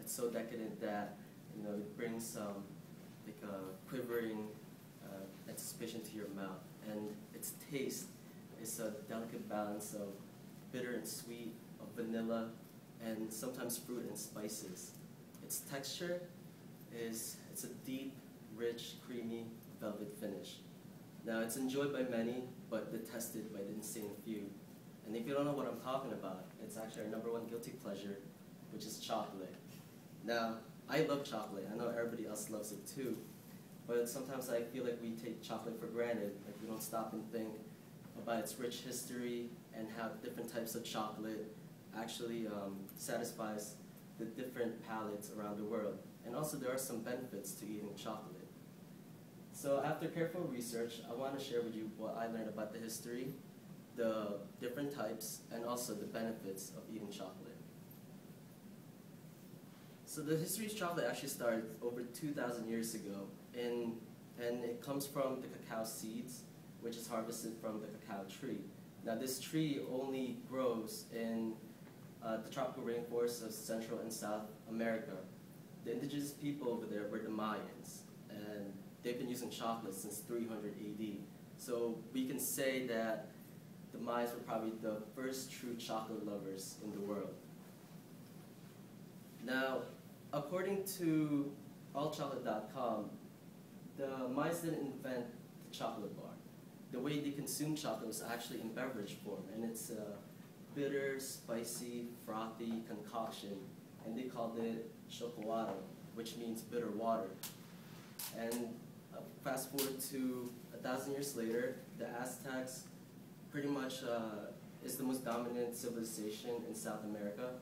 it's so decadent that it brings like a quivering anticipation to your mouth, and its taste is a delicate balance of bitter and sweet, of vanilla, and sometimes fruit and spices. Its texture it's a deep, rich, creamy velvet finish. Now, it's enjoyed by many, but detested by the insane few. And if you don't know what I'm talking about, it's actually our #1 guilty pleasure, which is chocolate. Now, I love chocolate. I know everybody else loves it too. But sometimes I feel like we take chocolate for granted. Like we don't stop and think about its rich history and how different types of chocolate actually satisfies the different palates around the world. And also there are some benefits to eating chocolate. So after careful research, I want to share with you what I learned about the history, the different types, and also the benefits of eating chocolate. So the history of chocolate actually started over 2,000 years ago, and it comes from the cacao seeds, which is harvested from the cacao tree. Now this tree only grows in the tropical rainforests of Central and South America. The indigenous people over there were the Mayans, and they've been using chocolate since 300 AD. So we can say that the Mayans were probably the first true chocolate lovers in the world. Now, according to allchocolate.com, the Mayans didn't invent the chocolate bar. The way they consumed chocolate was actually in beverage form, and it's a bitter, spicy, frothy concoction, and they called it chocolate, which means bitter water. And fast forward to 1,000 years later, the Aztecs pretty much is the most dominant civilization in South America,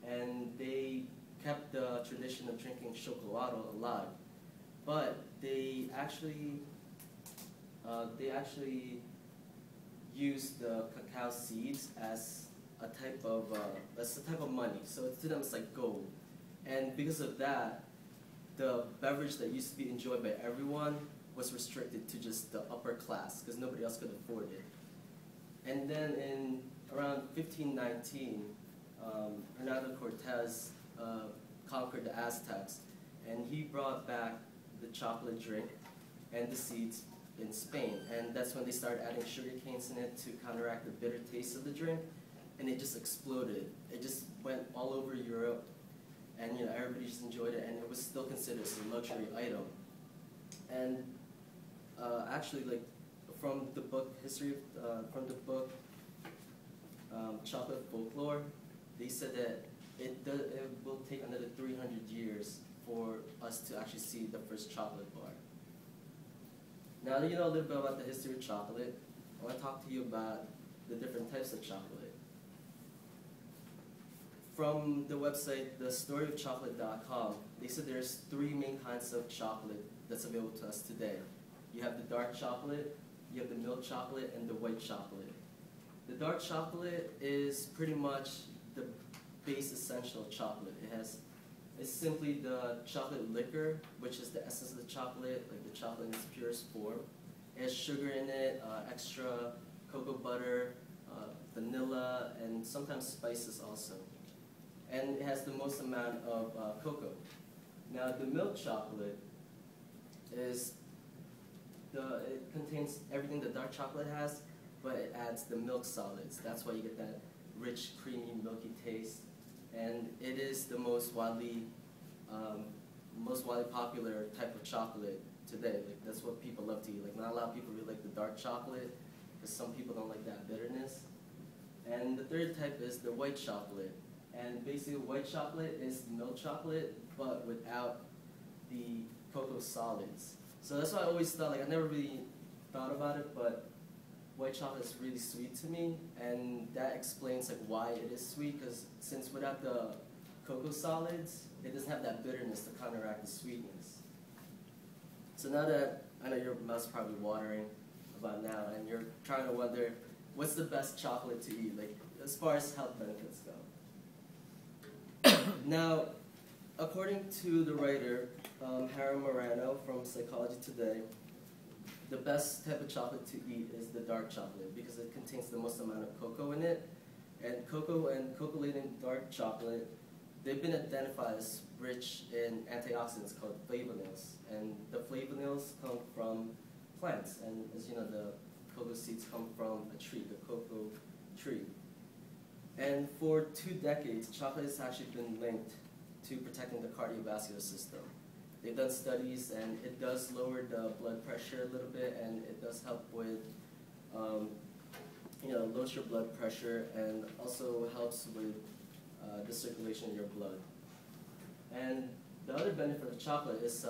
and they kept the tradition of drinking chocolate alive. But they actually used the cacao seeds as a type of money. So to them, it's like gold. And because of that, the beverage that used to be enjoyed by everyone was restricted to just the upper class because nobody else could afford it. And then in around 1519, Hernando Cortez conquered the Aztecs, and he brought back the chocolate drink and the seeds in Spain. And that's when they started adding sugar canes in it to counteract the bitter taste of the drink, and it just exploded. It just went all over Europe, and everybody just enjoyed it, and it was still considered as a luxury item. And actually, like from the book Chocolate Folklore, they said that it will take another 300 years for us to actually see the first chocolate bar. Now that you know a little bit about the history of chocolate, I want to talk to you about the different types of chocolate. From the website, thestoryofchocolate.com, they said there's 3 main kinds of chocolate that's available to us today. You have the dark chocolate, you have the milk chocolate, and the white chocolate. The dark chocolate is pretty much the base essential of chocolate. It's simply the chocolate liquor, which is the essence of the chocolate, like the chocolate in its purest form. It has sugar in it, extra cocoa butter, vanilla, and sometimes spices also. And it has the most amount of cocoa. Now the milk chocolate it contains everything the dark chocolate has, but it adds the milk solids. That's why you get that rich, creamy, milky taste. And it is the most widely popular type of chocolate today. Like that's what people love to eat. Like not a lot of people really like the dark chocolate, because some people don't like that bitterness. And the third type is the white chocolate. And basically white chocolate is milk chocolate, but without the cocoa solids. So that's why I always thought, like I never really thought about it, but white chocolate is really sweet to me, and that explains like why it is sweet, because since without the cocoa solids, it doesn't have that bitterness to counteract the sweetness. So now that I know your mouth's probably watering about now, and you're trying to wonder, what's the best chocolate to eat, like as far as health benefits go? Now, according to the writer, Harold Morano from Psychology Today, the best type of chocolate to eat is the dark chocolate because it contains the most amount of cocoa in it. And cocoa and cocoa-laden dark chocolate they've been identified as rich in antioxidants called flavonoids. And the flavonoids come from plants. And as you know, the cocoa seeds come from a tree, the cocoa tree. And for 2 decades, chocolate has actually been linked to protecting the cardiovascular system. They've done studies, and it does lower the blood pressure a little bit, and it does help with, lowers your blood pressure, and also helps with the circulation in your blood. And the other benefit of chocolate is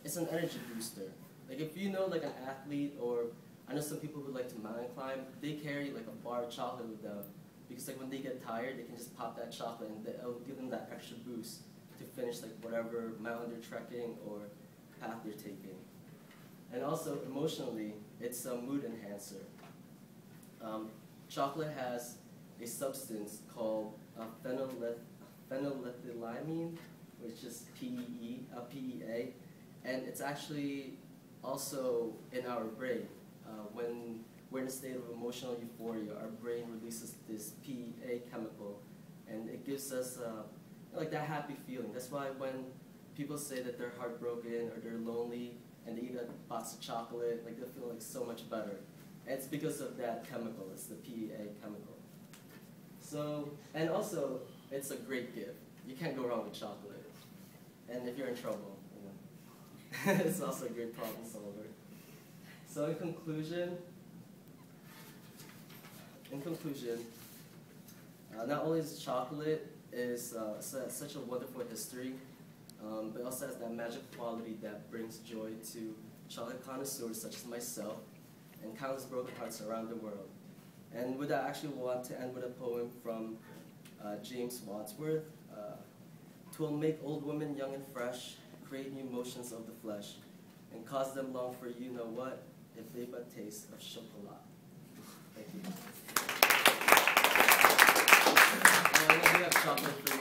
it's an energy booster. Like if you know like an athlete, or I know some people who like to mountain climb, they carry like a bar of chocolate with them, because like when they get tired, they can just pop that chocolate and it'll give them that extra boost to finish like whatever mountain they're trekking or path they're taking. And also emotionally, it's a mood enhancer. Chocolate has a substance called phenylethylamine, which is PEA, and it's actually also in our brain. When we're in a state of emotional euphoria, our brain releases this PEA chemical, and it gives us like that happy feeling. That's why when people say that they're heartbroken or they're lonely and they eat a box of chocolate, like they feel like so much better. And it's because of that chemical. It's the PEA chemical. So, and also, it's a great gift. You can't go wrong with chocolate. And if you're in trouble, it's also a great problem solver. So in conclusion, not only is chocolate such a wonderful history, but it also has that magic quality that brings joy to chocolate connoisseurs such as myself and countless broken hearts around the world. And with that, I actually want to end with a poem from James Wadsworth. "'Twill make old women young and fresh, create new motions of the flesh, and cause them long for you know what, if they but taste of chocolat." Thank you. We have chocolate for you.